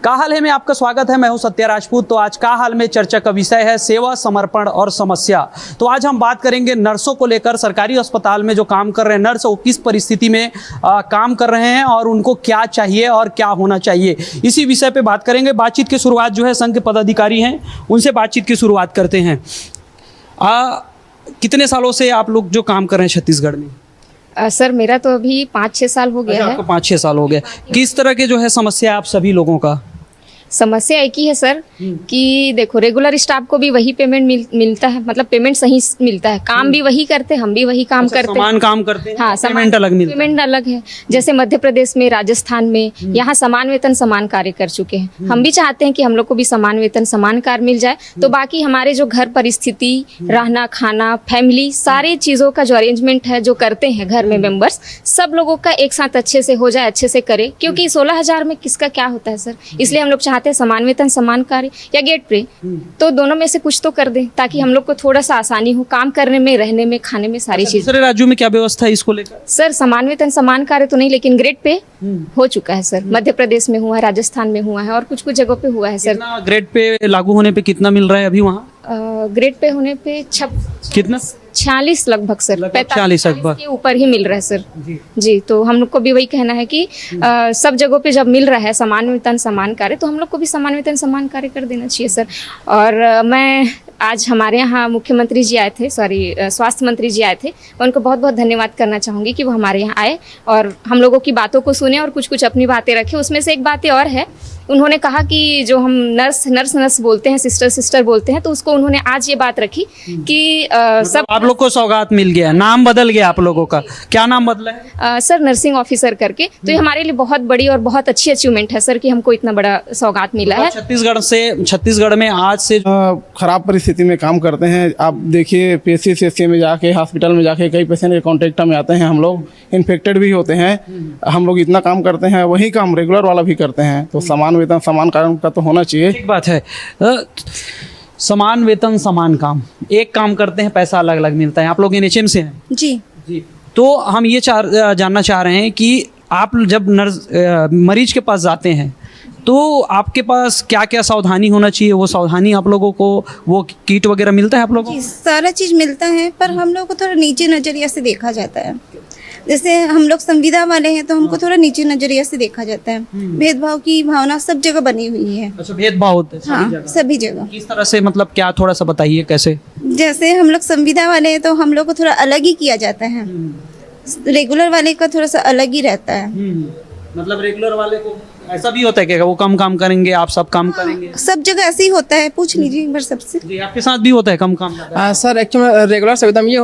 का हाल है में आपका स्वागत है। मैं हूं सत्या राजपूत। तो आज का हाल में चर्चा का विषय है सेवा, समर्पण और समस्या। तो आज हम बात करेंगे नर्सों को लेकर। सरकारी अस्पताल में जो काम कर रहे हैं नर्स, वो किस परिस्थिति में काम कर रहे हैं और उनको क्या चाहिए और क्या होना चाहिए, इसी विषय पे बात करेंगे। बातचीत की शुरुआत जो है संघ के पदाधिकारी हैं उनसे बातचीत की शुरुआत करते हैं। कितने सालों से आप लोग जो काम कर रहे हैं छत्तीसगढ़ में? सर मेरा तो अभी 5-6 साल हो गया है। आपको 5-6 साल हो गए। किस तरह के जो है समस्या आप सभी लोगों का? समस्या एक ही है सर कि देखो, रेगुलर स्टाफ को भी वही पेमेंट मिलता है, मतलब पेमेंट सही मिलता है, काम भी वही करते हैं, हम भी वही काम करते हैं, समान काम करते हैं। हाँ, पेमेंट अलग मिलता है। पेमेंट अलग है। जैसे मध्य प्रदेश में, राजस्थान में, यहाँ समान वेतन समान कार्य कर चुके हैं। हम भी चाहते हैं कि हम लोग को भी समान वेतन समान कार्य मिल जाए। तो बाकी हमारे जो घर परिस्थिति, रहना, खाना, फैमिली, सारी चीज़ों का जो अरेंजमेंट है, जो करते हैं घर में मेंबर्स, सब लोगों का एक साथ अच्छे से हो जाए, अच्छे से करे। क्योंकि 16,000 में किसका क्या होता है सर, इसलिए हम लोग चाहते हैं समान वेतन समान कार्य या गेट पे, तो दोनों में से कुछ तो कर दें ताकि हम लोग को थोड़ा सा आसानी हो काम करने में, रहने में, खाने में, सारी चीजें। दूसरे राज्यों में क्या व्यवस्था है इसको लेकर? सर समान वेतन समान कार्य तो नहीं, लेकिन ग्रेड पे हो चुका है सर। मध्य प्रदेश में हुआ है, राजस्थान में हुआ है और कुछ कुछ जगहों पे हुआ है सर। ग्रेड पे लागू होने पे कितना मिल रहा है अभी वहाँ? ग्रेड पे होने पे कितना? 46 लगभग सर, 45 लगभग के ऊपर ही मिल रहा है सर जी। तो हम लोग को भी वही कहना है कि सब जगहों पे जब मिल रहा है समान वेतन समान कार्य, तो हम लोग को भी समान वेतन समान कार्य कर देना चाहिए सर। और मैं आज हमारे यहाँ मुख्यमंत्री जी आए थे, स्वास्थ्य मंत्री जी आए थे। मैं उनको बहुत बहुत धन्यवाद करना चाहूँगी कि वो हमारे यहाँ आए और हम लोगों की बातों को सुने और कुछ कुछ अपनी बातें रखे। उसमें से एक बात ये और है, उन्होंने कहा कि जो हम नर्स बोलते हैं, सिस्टर बोलते हैं, तो उसको उन्होंने आज ये बात रखी कि सब आप लोग को सौगात मिल गया, नाम बदल गया आप लोगों का। क्या नाम बदला है? सर नर्सिंग ऑफिसर करके। तो ये हमारे लिए बहुत बड़ी और बहुत अच्छी अचीवमेंट है सर कि हमको इतना बड़ा सौगात मिला है। छत्तीसगढ़ में आज से खराब परिस्थिति में काम करते हैं। आप देखिए PSC में जाके, हॉस्पिटल में जाके कई पेशेंट के कॉन्टेक्ट में आते हैं, हम लोग इन्फेक्टेड भी होते हैं। हम लोग इतना काम करते हैं, वही काम रेगुलर वाला भी करते हैं। तो समान वेतन समान काम का तो होना चाहिए। एक बात है, समान वेतन समान काम, एक काम करते हैं पैसा अलग अलग मिलता है। आप लोग NHM से हैं? जी। तो हम ये जानना चाह रहे हैं कि आप जब मरीज के पास जाते हैं तो आपके पास क्या क्या सावधानी होना चाहिए? वो सावधानी आप लोगों को, वो किट वगैरह मिलता है आप लोगों को? सारा चीज़ मिलता है, पर हम लोग को थोड़ा नीचे नज़रिया से देखा जाता है। जैसे हम लोग संविदा वाले हैं तो हमको थोड़ा नीचे नज़रिया से देखा जाता है। भेदभाव की भावना सब जगह बनी हुई है। अच्छा, भेदभाव होता है हाँ, सभी जगह। किस तरह से, मतलब क्या, थोड़ा सा बताइए कैसे? जैसे हम लोग संविदा वाले हैं तो हम लोग को थोड़ा अलग ही किया जाता है। रेगुलर वाले का थोड़ा सा अलग ही रहता है। मतलब रेगुलर वाले को ऐसा भी होता है कि वो कम काम करेंगे, आप सब काम करेंगे? सब जगह ऐसे ही होता है, पूछ लीजिए एक बार सबसे। जी, आपके साथ भी होता है कम काम? सर एक्चुअली रेगुलर संविदा में ये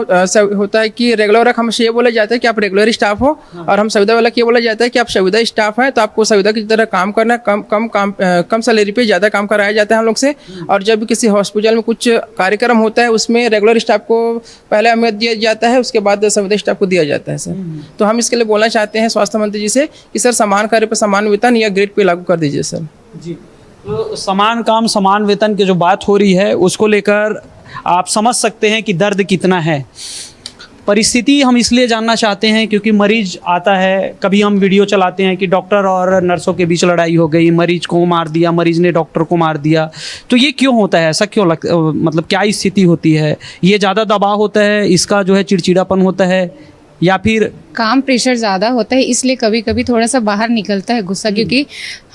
होता है कि रेगुलर वर्क हमसे ये बोला जाता है कि आप रेगुलर स्टाफ हो, और हम संविदा वाला ये बोला जाता है कि आप संविदा स्टाफ है तो आपको संविदा की तरह काम करना, कम सैलरी पे ज़्यादा काम कराया जाता है हम लोग से। और जब भी किसी हॉस्पिटल में कुछ कार्यक्रम होता है उसमें रेगुलर स्टाफ को पहले अहमियत दिया जाता है, उसके बाद संविदा स्टाफ को दिया जाता है सर। तो हम इसके लिए बोलना चाहते हैं स्वास्थ्य मंत्री जी से कि सर समान कार्य पर समान वेतन या ग्रेड पे लागू कर दीजिए सर। जी, तो समान काम समान वेतन की जो बात हो रही है उसको लेकर आप समझ सकते हैं कि दर्द कितना है। परिस्थिति हम इसलिए जानना चाहते हैं क्योंकि मरीज आता है, कभी हम वीडियो चलाते हैं कि डॉक्टर और नर्सों के बीच लड़ाई हो गई, मरीज को मार दिया, मरीज ने डॉक्टर को मार दिया। तो ये क्यों होता है? ऐसा क्यों मतलब क्या स्थिति होती है? ये ज़्यादा दबाव होता है, इसका जो है चिड़चिड़ापन होता है, या फिर काम प्रेशर ज़्यादा होता है इसलिए कभी कभी थोड़ा सा बाहर निकलता है गुस्सा, क्योंकि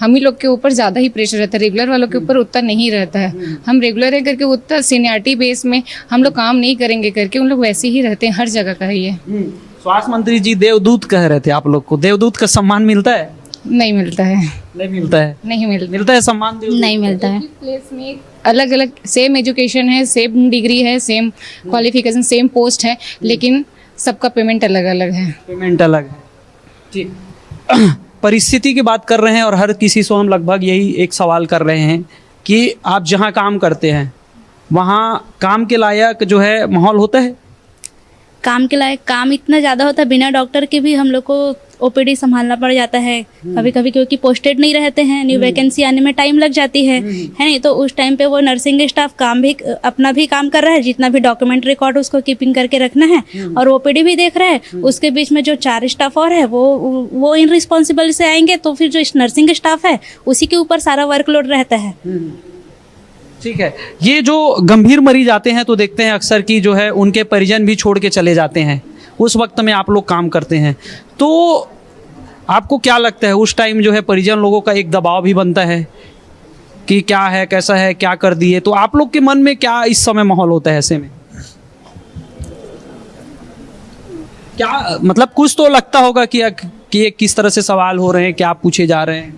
हम ही लोग के ऊपर ज़्यादा ही प्रेशर रहता है, रेगुलर वालों के ऊपर उतना नहीं रहता है। हम रेगुलर है करके उतना सीनियरिटी बेस में हम लोग काम नहीं करेंगे करके उन लोग वैसे ही रहते हैं, हर जगह का है ये। स्वास्थ्य मंत्री जी देवदूत कह रहे थे आप लोग को, देवदूत का सम्मान मिलता है? नहीं मिलता है। नहीं मिलता है? नहीं मिलता है सम्मान? नहीं मिलता है। प्लेस में अलग अलग सेम एजुकेशन है, सेम डिग्री है, सेम क्वालिफिकेशन, सेम पोस्ट है, लेकिन सबका पेमेंट अलग अलग है। पेमेंट अलग है। ठीक। परिस्थिति की बात कर रहे हैं और हर किसी से हम लगभग यही एक सवाल कर रहे हैं कि आप जहां काम करते हैं वहां काम के लायक जो है माहौल होता है? काम के लायक काम इतना ज़्यादा होता है, बिना डॉक्टर के भी हम लोग को ओपीडी संभालना पड़ जाता है कभी कभी, क्योंकि पोस्टेड नहीं रहते हैं, न्यू वैकेंसी आने में टाइम लग जाती है नहीं, तो उस टाइम पे वो नर्सिंग स्टाफ काम भी अपना भी काम कर रहा है, जितना भी डॉक्यूमेंट रिकॉर्ड उसको कीपिंग करके रखना है, और ओपीडी भी देख रहा है। उसके बीच में जो 4 स्टाफ और है वो इन रिस्पॉन्सिबल से आएंगे, तो फिर जो नर्सिंग स्टाफ है उसी के ऊपर सारा वर्कलोड रहता है। ठीक है, ये जो गंभीर मरीज आते हैं तो देखते हैं अक्सर कि जो है उनके परिजन भी छोड़ के चले जाते हैं, उस वक्त में आप लोग काम करते हैं, तो आपको क्या लगता है उस टाइम जो है परिजन लोगों का एक दबाव भी बनता है कि क्या है, कैसा है, क्या कर दिए, तो आप लोग के मन में क्या इस समय माहौल होता है ऐसे में? क्या मतलब कुछ तो लगता होगा कि ये किस तरह से सवाल हो रहे हैं, क्या पूछे जा रहे हैं?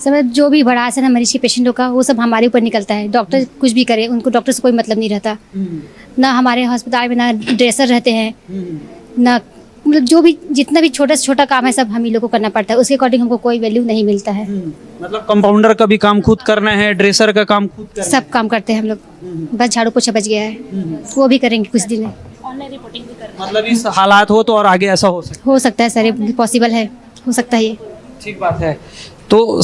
सब जो भी भड़ास है ना मरीज के पेशेंटों का, वो सब हमारे ऊपर निकलता है। डॉक्टर कुछ भी करे, उनको डॉक्टर से कोई मतलब नहीं रहता। ना हमारे अस्पताल में ना ड्रेसर रहते हैं, ना मतलब जो भी जितना भी छोटा से छोटा काम है सब हम ही लोग को करना पड़ता है, उसके अकॉर्डिंग हमको कोई वैल्यू नहीं मिलता है। मतलब कंपाउंडर का भी काम खुद करना है, ड्रेसर का काम खुद करना सब काम करते हैं हम लोग, बस झाड़ू पोछा बच गया है, वो भी करेंगे कुछ दिन में। ऑनलाइन रिपोर्टिंग भी करना मतलब इस हालात हो तो और आगे ऐसा हो सकता है सर, ये पॉसिबल है, हो सकता है ये। ठीक बात है। तो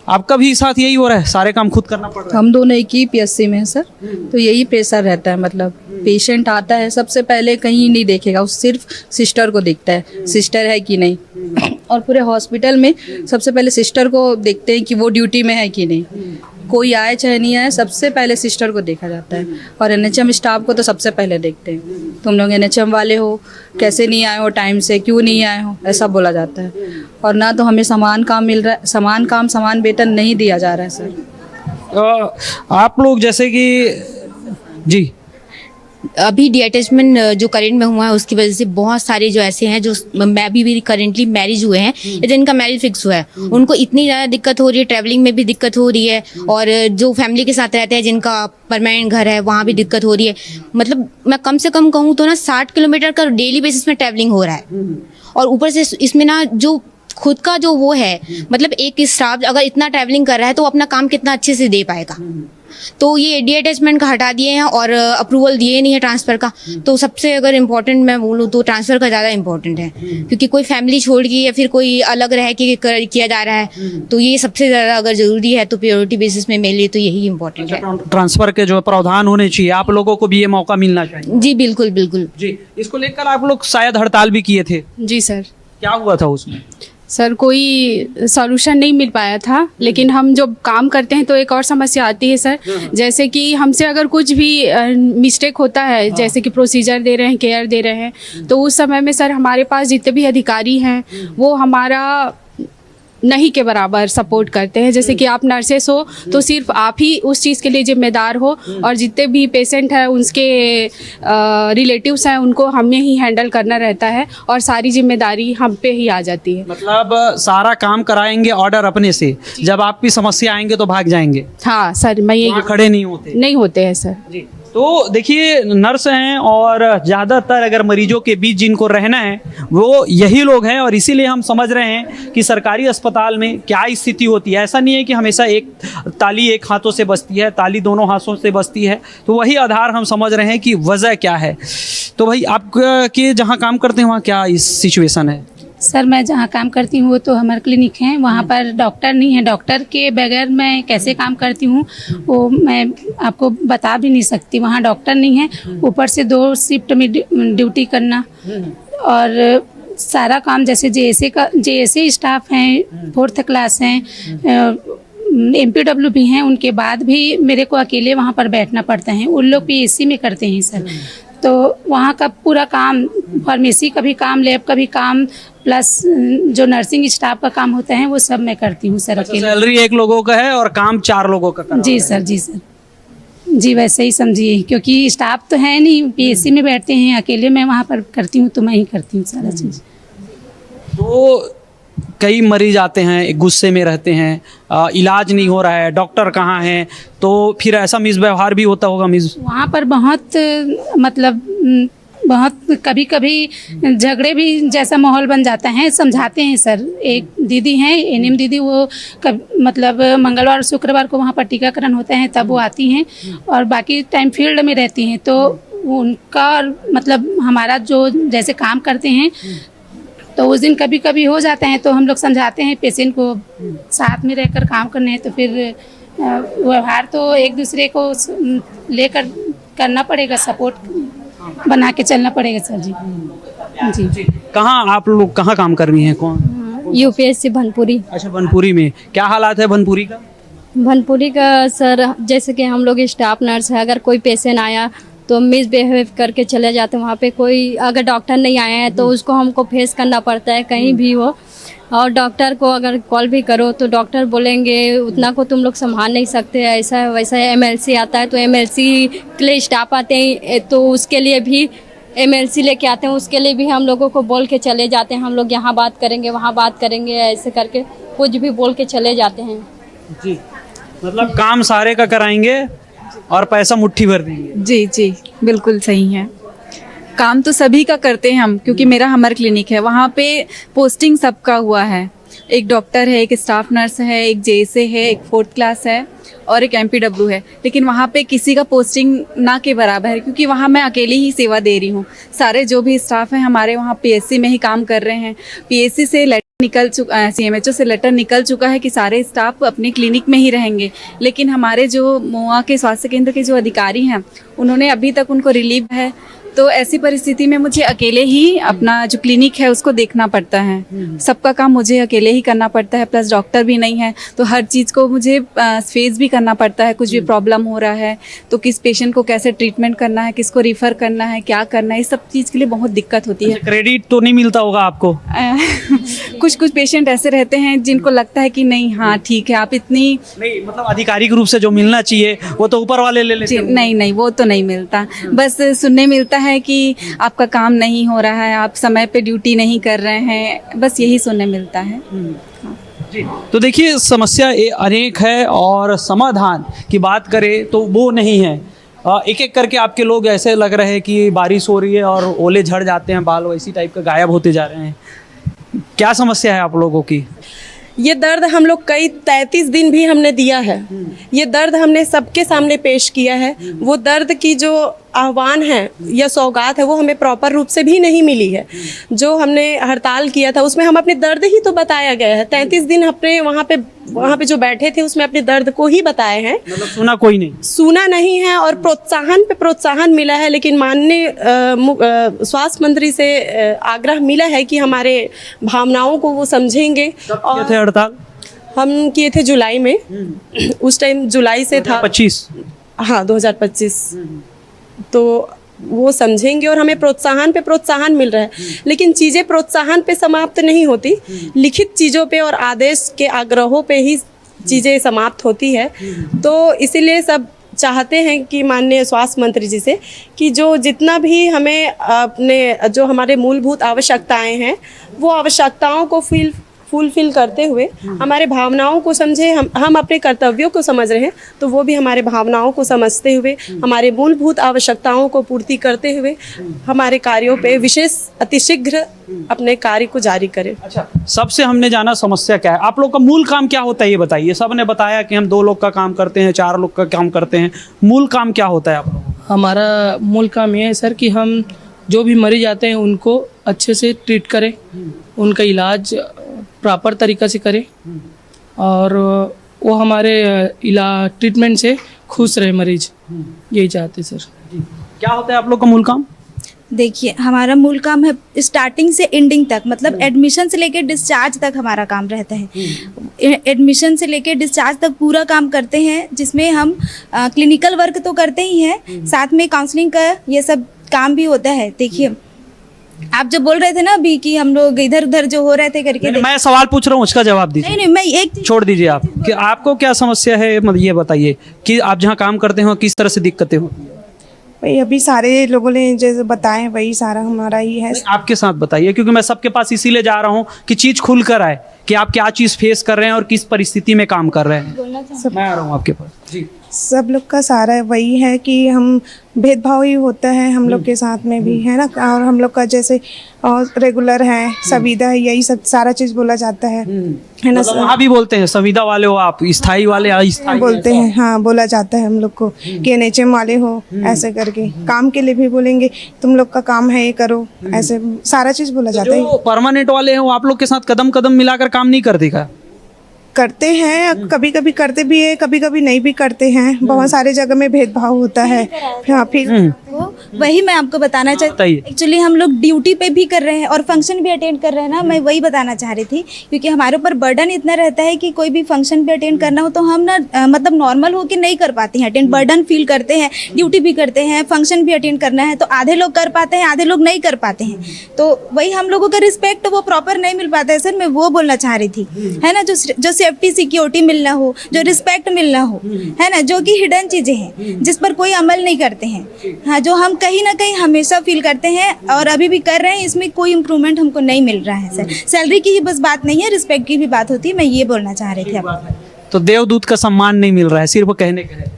आपका भी साथ यही हो रहा है, सारे काम खुद करना पड़ रहा है? हम दोनों एक ही पीएससी में हैं सर, तो यही प्रेशर रहता है। मतलब पेशेंट आता है सबसे पहले कहीं नहीं देखेगा, वो सिर्फ सिस्टर को देखता है, सिस्टर है कि नहीं, और पूरे हॉस्पिटल में सबसे पहले सिस्टर को देखते हैं कि वो ड्यूटी में है कि नहीं। कोई आए चाहे नहीं आए, सबसे पहले सिस्टर को देखा जाता है, और एनएचएम स्टाफ को तो सबसे पहले देखते हैं। तुम लोग एनएचएम वाले हो, कैसे नहीं आए हो टाइम से, क्यों नहीं आए हो, ऐसा बोला जाता है। और ना तो हमें समान काम मिल रहा है, समान काम समान वेतन नहीं दिया जा रहा है सर। आप लोग जैसे कि जी अभी डीअटैचमेंट जो करंट में हुआ है उसकी वजह से बहुत सारे जो ऐसे हैं जो मैं भी करेंटली मैरिज हुए हैं या जिनका मैरिज फिक्स हुआ है, उनको इतनी ज़्यादा दिक्कत हो रही है, ट्रैवलिंग में भी दिक्कत हो रही है, और जो फैमिली के साथ रहते हैं जिनका परमानेंट घर है वहाँ भी दिक्कत हो रही है। मतलब मैं कम से कम कहूँ तो ना 60 किलोमीटर का डेली बेसिस में ट्रैवलिंग हो रहा है, और ऊपर से इसमें ना जो खुद का जो वो है, मतलब एक स्टाफ अगर इतना ट्रैवलिंग कर रहा है तो अपना काम कितना अच्छे से दे पाएगा। तो ये डीअटैचमेंट का हटा दिए हैं और अप्रूवल दिए नहीं है ट्रांसफ़र का। तो सबसे अगर इम्पोर्टेंट मैं बोलूँ तो ट्रांसफ़र का ज़्यादा इम्पोर्टेंट है, क्योंकि कोई फैमिली छोड़ के या फिर कोई अलग रह के किया जा रहा है, तो ये सबसे ज़्यादा अगर ज़रूरी है तो प्रायोरिटी बेसिस में मेरे लिए तो यही इम्पोर्टेंट है। ट्रांसफर के जो प्रावधान होने चाहिए, आप लोगों को भी ये मौका मिलना चाहिए। जी बिल्कुल बिल्कुल जी, इसको लेकर आप लोग शायद हड़ताल भी किए थे। जी सर। क्या हुआ था उसमें? सर कोई सॉल्यूशन नहीं मिल पाया था, लेकिन हम जब काम करते हैं तो एक और समस्या आती है सर, जैसे कि हमसे अगर कुछ भी मिस्टेक होता है, जैसे कि प्रोसीजर दे रहे हैं, केयर दे रहे हैं, तो उस समय में सर हमारे पास जितने भी अधिकारी हैं वो हमारा नहीं के बराबर सपोर्ट करते हैं। जैसे कि आप नर्सेस हो तो सिर्फ आप ही उस चीज़ के लिए जिम्मेदार हो, और जितने भी पेशेंट हैं उसके रिलेटिव्स हैं उनको हमें ही हैंडल करना रहता है, और सारी जिम्मेदारी हम पे ही आ जाती है। मतलब सारा काम कराएंगे ऑर्डर अपने से, जब आपकी समस्या आएंगे तो भाग जाएंगे। हाँ सर, मैं ये खड़े नहीं होते हैं सर। जी, तो देखिए नर्स हैं, और ज़्यादातर अगर मरीजों के बीच जिनको रहना है वो यही लोग हैं, और इसीलिए हम समझ रहे हैं कि सरकारी अस्पताल में क्या स्थिति होती है। ऐसा नहीं है कि हमेशा एक ताली एक हाथों से बजती है, ताली दोनों हाथों से बजती है, तो वही आधार हम समझ रहे हैं कि वजह क्या है। तो भाई आप के जहाँ काम करते हैं वहाँ क्या इस सिचुएशन है? सर मैं जहाँ काम करती हूँ वो तो हमारा क्लिनिक है, वहाँ पर डॉक्टर नहीं है। डॉक्टर के बगैर मैं कैसे काम करती हूँ वो मैं आपको बता भी नहीं सकती। वहाँ डॉक्टर नहीं है, ऊपर से 2 शिफ्ट में ड्यूटी करना, और सारा काम जैसे जेएसए स्टाफ हैं, 4th क्लास हैं, MPW भी हैं, उनके बाद भी मेरे को अकेले वहाँ पर बैठना पड़ता है। उन लोग PSC में करते हैं सर, तो वहाँ का पूरा काम, फार्मेसी का भी काम, लैब का भी काम, प्लस जो नर्सिंग स्टाफ का काम होता है वो सब मैं करती हूँ सर अकेले। सैलरी 1 लोगों का है और काम 4 लोगों का करना। जी सर, जी सर, जी वैसे ही समझिए, क्योंकि स्टाफ तो है नहीं, PSC में बैठते हैं, अकेले मैं वहाँ पर करती हूँ, तो मैं ही करती हूँ सारा चीज़। तो कई मरीज आते हैं, गुस्से में रहते हैं, इलाज नहीं हो रहा है, डॉक्टर कहाँ हैं, तो फिर ऐसा मिसव्यवहार भी होता होगा वहाँ पर बहुत, मतलब बहुत कभी कभी झगड़े भी जैसा माहौल बन जाता है। समझाते हैं सर, एक दीदी हैं एनएम दीदी, वो मतलब मंगलवार शुक्रवार को वहाँ पर टीकाकरण होता है तब वो आती हैं, और बाकी टाइम फील्ड में रहती हैं, तो उनका मतलब हमारा जो जैसे काम करते हैं तो उस दिन कभी कभी हो जाते हैं तो हम लोग समझाते हैं पेशेंट को साथ में रहकर काम करने हैं, तो फिर व्यवहार तो एक दूसरे को लेकर करना पड़ेगा, सपोर्ट बना के चलना पड़ेगा सर जी। जी कहाँ आप लोग कहाँ काम कर रही हैं? कौन? यूपीएससी भनपुरी। अच्छा, बनपुरी में क्या हालात है बनपुरी का? भनपुरी का सर जैसे कि हम लोग स्टाफ नर्स है, अगर कोई पेशेंट आया तो मिसबिहेव करके चले जाते हैं। वहाँ पे कोई अगर डॉक्टर नहीं आया है तो उसको हमको फेस करना पड़ता है कहीं भी हो, और डॉक्टर को अगर कॉल भी करो तो डॉक्टर बोलेंगे उतना को तुम लोग संभाल नहीं सकते, ऐसा है वैसा है। एमएलसी आता है तो एमएलसी के लिए स्टाफ आते हैं तो उसके लिए भी एमएलसी लेके आते हैं, उसके लिए भी हम लोगों को बोल के चले जाते हैं, हम लोग यहाँ बात करेंगे वहाँ बात करेंगे, ऐसे करके कुछ भी बोल के चले जाते हैं। जी, मतलब काम सारे का कराएंगे और पैसा मुट्ठी भर देंगे। जी जी बिल्कुल सही है। काम तो सभी का करते हैं हम, क्योंकि मेरा हमर क्लिनिक है, वहाँ पे पोस्टिंग सबका हुआ है। एक डॉक्टर है, एक स्टाफ नर्स है, एक जेएसए है, एक 4th क्लास है और एक एमपीडब्ल्यू है। लेकिन वहाँ पे किसी का पोस्टिंग ना के बराबर है, क्योंकि वहाँ मैं अकेली ही सेवा दे रही हूँ। सारे जो भी स्टाफ हैं हमारे वहाँ पीएससी में ही काम कर रहे हैं। पीएससी से लेटर निकल चुका, सीएमएचओ से लेटर निकल चुका है कि सारे स्टाफ अपने क्लिनिक में ही रहेंगे। लेकिन हमारे जो मोआ के स्वास्थ्य केंद्र के जो अधिकारी हैं उन्होंने अभी तक उनको रिलीव है, तो ऐसी परिस्थिति में मुझे अकेले ही अपना जो क्लिनिक है उसको देखना पड़ता है। सबका काम मुझे अकेले ही करना पड़ता है, प्लस डॉक्टर भी नहीं है तो हर चीज़ को मुझे फेस भी करना पड़ता है। कुछ भी प्रॉब्लम हो रहा है तो किस पेशेंट को कैसे ट्रीटमेंट करना है, किसको रिफ़र करना है, क्या करना है, इस सब चीज़ के लिए बहुत दिक्कत होती है। क्रेडिट तो नहीं मिलता होगा आपको? कुछ पेशेंट ऐसे रहते हैं जिनको लगता है कि नहीं हाँ ठीक है आप इतनी नहीं, मतलब आधिकारिक रूप से जो मिलना चाहिए वो तो ऊपर वाले ले लेते हैं। नहीं वो तो नहीं मिलता, बस सुनने मिलता है कि आपका काम नहीं हो रहा है, आप समय पे ड्यूटी नहीं कर रहे हैं, बस यही सुनने मिलता है। जी, तो देखिए समस्या अनेक है और समाधान की बात करें तो वो नहीं है। एक एक करके आपके लोग ऐसे लग रहे हैं कि बारिश हो रही है और ओले झड़ जाते हैं, बाल वैसी टाइप का गायब होते जा रहे हैं। क्या समस्या है आप लोगों की? ये दर्द हम लोग कई 33 दिन भी हमने दिया है, ये दर्द हमने सबके सामने पेश किया है। वो दर्द की जो आह्वान है या सौगात है वो हमें प्रॉपर रूप से भी नहीं मिली है। जो हमने हड़ताल किया था उसमें हम अपने दर्द ही तो बताया गया है। 33 दिन अपने वहाँ पे जो बैठे थे उसमें अपने दर्द को ही बताए हैं, मतलब सुना कोई नहीं? सुना नहीं है, और प्रोत्साहन पे प्रोत्साहन मिला है। लेकिन माननीय स्वास्थ्य मंत्री से आग्रह मिला है कि हमारे भावनाओं को वो समझेंगे। और थे हड़ताल हम किए थे जुलाई में, उस टाइम जुलाई से था 2025। हाँ 2025। तो वो समझेंगे और हमें प्रोत्साहन पे प्रोत्साहन मिल रहा है। लेकिन चीज़ें प्रोत्साहन पे समाप्त नहीं होती, लिखित चीज़ों पे और आदेश के आग्रहों पे ही चीज़ें समाप्त होती है। तो इसीलिए सब चाहते हैं कि माननीय स्वास्थ्य मंत्री जी से कि जो जितना भी हमें अपने जो हमारे मूलभूत आवश्यकताएं हैं वो आवश्यकताओं को फुलफिल करते हुए हमारे भावनाओं को समझे। हम अपने कर्तव्यों को समझ रहे हैं तो वो भी हमारे भावनाओं को समझते हुए हमारे मूलभूत आवश्यकताओं को पूर्ति करते हुए हमारे कार्यों पे विशेष अतिशीघ्र अपने कार्य को जारी करें। अच्छा, सबसे हमने जाना समस्या क्या है, आप लोग का मूल काम क्या होता है ये बताइए। सब ने बताया कि हम 2 लोग का काम करते हैं, 4 लोग का काम करते हैं, मूल काम क्या होता है आप लोगों का? हमारा मूल काम ये है सर कि हम जो भी मरीज आते हैं उनको अच्छे से ट्रीट करें, उनका इलाज प्रॉपर तरीक़ा से करें और वो हमारे ट्रीटमेंट से खुश रहे मरीज, यही चाहते सर। क्या होता है आप लोग का मूल काम? देखिए हमारा मूल काम है स्टार्टिंग से एंडिंग तक, मतलब एडमिशन से लेकर डिस्चार्ज तक हमारा काम रहता है। एडमिशन से लेकर डिस्चार्ज तक पूरा काम करते हैं, जिसमें हम क्लिनिकल वर्क तो करते ही हैं, साथ में काउंसलिंग का ये सब काम भी होता है। देखिए आप जो बोल रहे थे ना अभी कि हम लोग इधर उधर जो हो रहे थे करके, मैं सवाल पूछ रहा हूँ उसका जवाब दीजिए। नहीं मैं एक छोड़ दीजिए आप कि आपको क्या समस्या है, मतलब ये बताइए कि आप जहाँ काम करते हो किस तरह से दिक्कतें होती है? भाई अभी सारे लोगों ने जैसे बताए वही सारा हमारा ही है। आपके साथ बताइए, क्योंकि मैं सबके पास इसीलिए जा रहा हूँ कि चीज़ खुल कर आए कि आप क्या चीज़ फेस कर रहे हैं और किस परिस्थिति में काम कर रहे हैं। मैं आ रहा हूँ आपके पास। जी सब लोग का सारा वही है कि हम भेदभाव ही होता है हम लोग के साथ में भी, है ना। और हम लोग का जैसे और रेगुलर है, संविदा है, यही सब सारा चीज़ बोला जाता है ना। मतलब वहाँ भी बोलते हैं संविदा वाले हो आप, स्थाई वाले अस्थाई बोलते हैं, हाँ बोला जाता है हम लोग को कि NHM वाले हो, ऐसे करके काम के लिए भी बोलेंगे तुम लोग का काम है ये करो, ऐसे सारा चीज़ बोला जाता है। जो परमानेंट वाले हैं वो आप लोग के साथ कदम कदम मिलाकर काम नहीं करते का? करते हैं, कभी कभी करते भी है, कभी कभी नहीं भी करते हैं। बहुत सारे जगह में भेदभाव होता है। हाँ, फिर वही मैं आपको बताना चाहती बताइए। एक्चुअली हम लोग ड्यूटी पे भी कर रहे हैं और फंक्शन भी अटेंड कर रहे हैं ना, मैं वही बताना चाह रही थी। क्योंकि हमारे ऊपर बर्डन इतना रहता है कि कोई भी फंक्शन पे अटेंड करना हो तो हम ना मतलब नॉर्मल हो के नहीं कर पाते हैं अटेंड, बर्डन फील करते हैं। ड्यूटी भी करते हैं, फंक्शन भी अटेंड करना है, तो आधे लोग कर पाते हैं, आधे लोग नहीं कर पाते हैं। तो वही हम लोगों का रिस्पेक्ट वो प्रॉपर नहीं मिल पाता है सर, मैं वो बोलना चाह रही थी, है ना। जो सेफ्टी सिक्योरिटी मिलना हो, जो रिस्पेक्ट मिलना हो, है ना, जो कि हिडन चीज़ें हैं जिस पर कोई अमल नहीं करते हैं, हाँ, जो हम कहीं ना कहीं हमेशा फील करते हैं और अभी भी कर रहे हैं, इसमें कोई इम्प्रूवमेंट हमको नहीं मिल रहा है सर। सैलरी की ही बस बात नहीं है, रिस्पेक्ट की भी बात होती है, मैं ये बोलना चाह रही थी आपको। तो देवदूत का सम्मान नहीं मिल रहा है, सिर्फ कहने का है।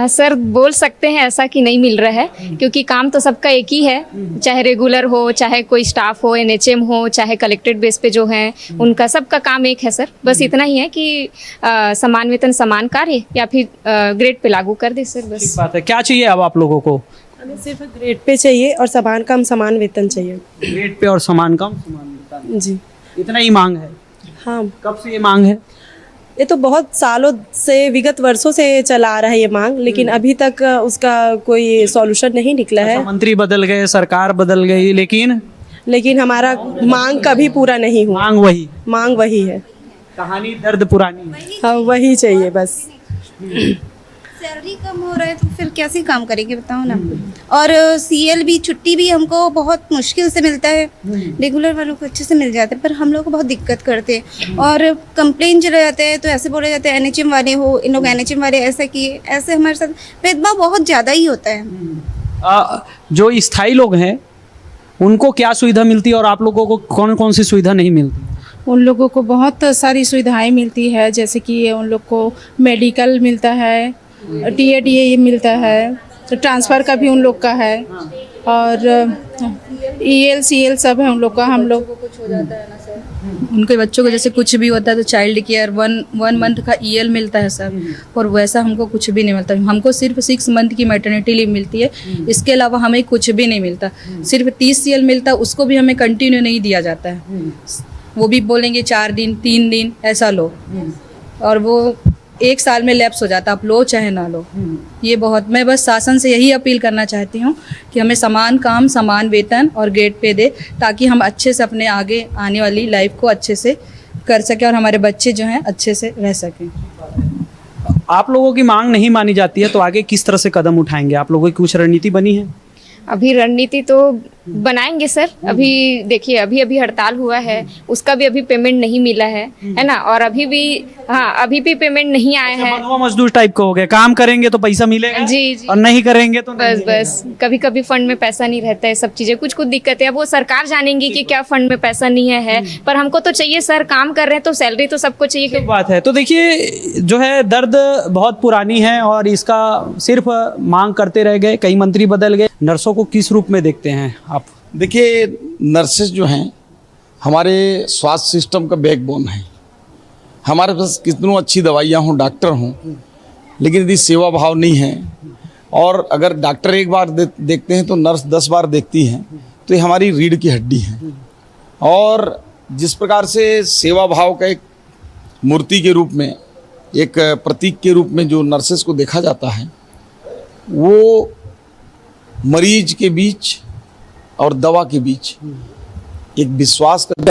सर बोल सकते हैं ऐसा कि नहीं मिल रहा है, क्योंकि काम तो सबका एक ही है, चाहे रेगुलर हो, चाहे कोई स्टाफ हो, NHM हो, चाहे कलेक्टेड बेस पे जो हैं उनका सबका काम एक है सर। बस इतना ही है कि समान वेतन समान कार्य या फिर ग्रेड पे लागू कर दे सर, बस। बात है। क्या चाहिए अब आप लोगों को? हमें सिर्फ ग्रेड पे चाहिए और समान काम समान वेतन चाहिए। ग्रेड पे और समान काम समान वेतन, जी, इतना ही मांग है। हाँ, कब से ये मांग है? ये तो बहुत सालों से, विगत वर्षों से चला आ रहा है ये मांग, लेकिन अभी तक उसका कोई सॉल्यूशन नहीं निकला है। मंत्री बदल गए, सरकार बदल गई, लेकिन हमारा मांग कभी पूरा नहीं हुआ। मांग वही है। कहानी दर्द पुरानी है। हाँ, वही चाहिए बस। सैलरी कम हो रहा है तो फिर कैसे काम करेंगे बताओ ना। और CL भी, छुट्टी भी हमको बहुत मुश्किल से मिलता है, रेगुलर वालों को अच्छे से मिल जाता है, पर हम लोग को बहुत दिक्कत करते हैं। और कंप्लेन चले जाते हैं तो ऐसे बोले जाते हैं NHM वाले हो, इन लोग NHM वाले ऐसा किए, ऐसे हमारे साथ भेदभाव बहुत ज़्यादा ही होता है। जो स्थायी लोग हैं उनको क्या सुविधा मिलती है और आप लोगों को कौन कौन सी सुविधा नहीं मिलती? उन लोगों को बहुत सारी सुविधाएं मिलती है, जैसे कि उन लोग को मेडिकल मिलता है, DA मिलता है, तो ट्रांसफ़र का भी उन लोग का है, और EL CL सब है उन लोग का। हम लोग कुछ हो जाता है ना सर, उनके बच्चों को जैसे कुछ भी होता है तो चाइल्ड केयर 1 मंथ का EL मिलता है सर, और वैसा हमको कुछ भी नहीं मिलता। हमको सिर्फ 6 मंथ की मैटरनिटी लीव मिलती है, इसके अलावा हमें कुछ भी नहीं मिलता। सिर्फ 30 CL मिलता है, उसको भी हमें कंटिन्यू नहीं दिया जाता है। वो भी बोलेंगे 4 दिन 3 दिन ऐसा लो, और वो 1 साल में लैप्स हो जाता, आप लो चाहे ना लो। ये बहुत, मैं बस शासन से यही अपील करना चाहती हूँ कि हमें समान काम समान वेतन और ग्रेड पे दे, ताकि हम अच्छे से अपने आगे आने वाली लाइफ को अच्छे से कर सकें और हमारे बच्चे जो हैं अच्छे से रह सकें। आप लोगों की मांग नहीं मानी जाती है तो आगे किस तरह से कदम उठाएंगे? आप लोगों की कुछ रणनीति बनी है? अभी रणनीति तो बनाएंगे सर। अभी देखिए, अभी हड़ताल हुआ है, उसका भी अभी पेमेंट नहीं मिला है ना, और अभी भी पेमेंट नहीं आया है। बंधुआ मजदूर टाइप का हो गया, काम करेंगे तो पैसा मिलेगा जी, और नहीं करेंगे तो बस कभी कभी फंड में पैसा नहीं रहता है, सब चीजें कुछ दिक्कत है। अब वो सरकार जानेंगी कि क्या फंड में पैसा नहीं है, पर हमको तो चाहिए सर, काम कर रहे हैं तो सैलरी तो सबको चाहिए। बात है। तो देखिए, जो है दर्द बहुत पुरानी है और इसका सिर्फ मांग करते रह गए, कई मंत्री बदल गए। नर्सों को किस रूप में देखते हैं आप? देखिए, नर्सेज जो हैं हमारे स्वास्थ्य सिस्टम का बैकबोन है। हमारे पास कितनों अच्छी दवाइयाँ हों, डॉक्टर हों, लेकिन यदि सेवा भाव नहीं है, और अगर डॉक्टर एक बार देखते हैं तो नर्स 10 बार देखती हैं, तो ये हमारी रीढ़ की हड्डी है। और जिस प्रकार से सेवा भाव का एक मूर्ति के रूप में, एक प्रतीक के रूप में जो नर्सेस को देखा जाता है, वो मरीज के बीच और दवा के बीच एक विश्वास का